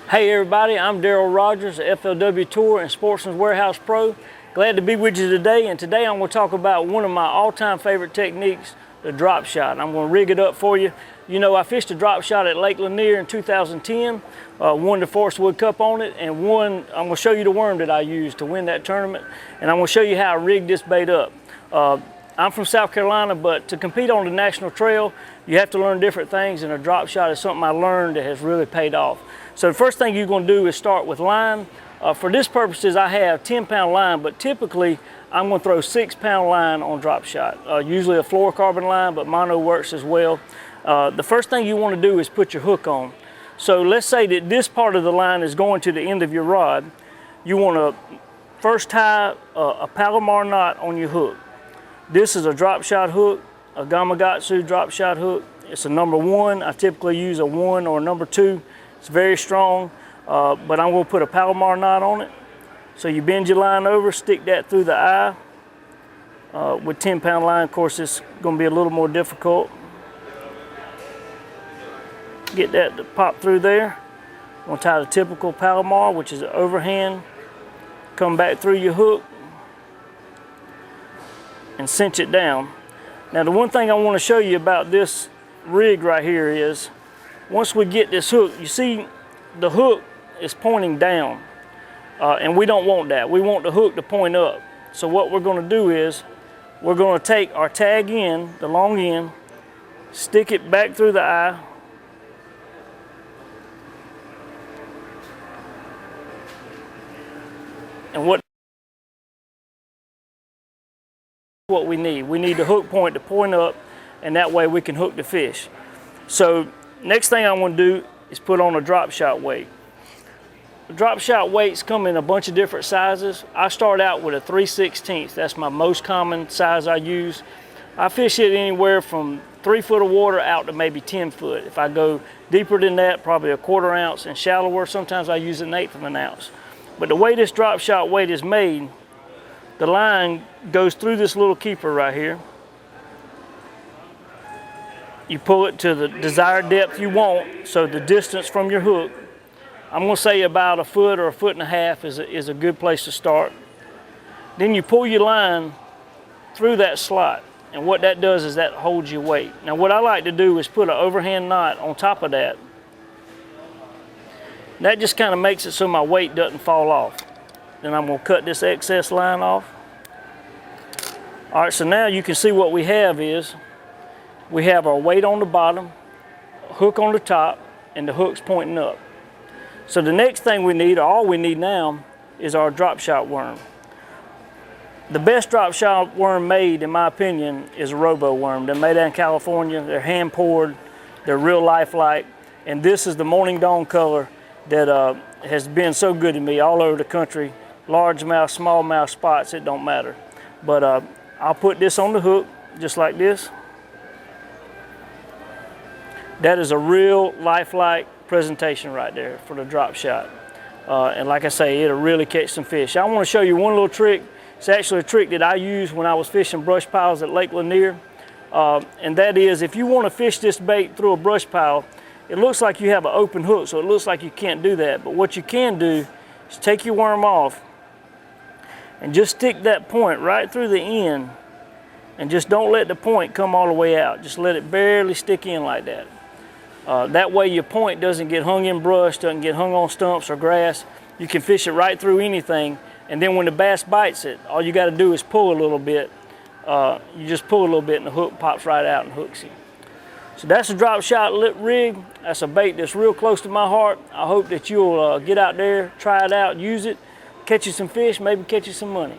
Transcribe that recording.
Hey everybody, I'm Dearal Rodgers, FLW Tour and Sportsman's Warehouse Pro. Glad to be with you today, and today I'm going to talk about one of my all-time favorite techniques, the drop shot. I'm going to rig it up for you. You know, I fished a drop shot at Lake Lanier in 2010, won the Forest Wood Cup on it, and I'm going to show you the worm that I used to win that tournament, and I'm going to show you how I rigged this bait up. I'm from South Carolina, but to compete on the national trail, you have to learn different things, and a drop shot is something I learned that has really paid off. So the first thing you're going to do is start with line. For this purposes, I have 10-pound line, but typically I'm going to throw 6-pound line on drop shot. Usually a fluorocarbon line, but mono works as well. The first thing you want to do is put your hook on. So let's say that this part of the line is going to the end of your rod. You want to first tie a Palomar knot on your hook. This is a drop shot hook, a Gamakatsu drop shot hook. It's a number 1. I typically use a 1 or a number 2. It's very strong, but I'm going to put a Palomar knot on it. So you bend your line over, stick that through the eye. With 10-pound line, of course, it's going to be a little more difficult. Get that to pop through there. I'm going to tie the typical Palomar, which is an overhand. Come back through your hook and cinch it down. Now, the one thing I want to show you about this rig right here is, once we get this hook, you see the hook is pointing down, and we don't want that. We want the hook to point up. So what we're going to do is we're going to take our tag end, the long end, stick it back through the eye, and what we need. We need the hook point to point up, and that way we can hook the fish. So next thing I want to do is put on a drop shot weight. The drop shot weights come in a bunch of different sizes. I start out with a 3/16. That's my most common size I use. I fish it anywhere from 3 foot of water out to maybe 10 foot. If I go deeper than that, probably a 1/4 ounce, and shallower, sometimes I use 1/8 of an ounce. But the way this drop shot weight is made, the line goes through this little keeper right here. You pull it to the desired depth you want, so the distance from your hook, I'm going to say about 1 foot or 1.5 foot is a good place to start. Then you pull your line through that slot, and what that does is that holds your weight. Now what I like to do is put an overhand knot on top of that. That just kind of makes it so my weight doesn't fall off. Then I'm going to cut this excess line off. All right, so now you can see what we have is, we have our weight on the bottom, hook on the top, and the hook's pointing up. So the next thing we need, or all we need now, is our drop shot worm. The best drop shot worm made, in my opinion, is a robo worm. They're made out in California, they're hand poured, they're real lifelike, and this is the morning dawn color that has been so good to me all over the country. Large mouth, small mouth spots, it don't matter. But I'll put this on the hook, just like this. That is a real lifelike presentation right there for the drop shot. And like I say, it'll really catch some fish. I want to show you one little trick. It's actually a trick that I used when I was fishing brush piles at Lake Lanier. And that is, if you want to fish this bait through a brush pile, it looks like you have an open hook, so it looks like you can't do that. But what you can do is take your worm off and just stick that point right through the end, and just don't let the point come all the way out. Just let it barely stick in like that. That way your point doesn't get hung in brush, doesn't get hung on stumps or grass. You can fish it right through anything, and then when the bass bites it, all you got to do is pull a little bit. You just pull a little bit and the hook pops right out and hooks you. So that's a drop shot rig. That's a bait that's real close to my heart. I hope that you'll get out there, try it out, use it, catch you some fish, maybe catch you some money.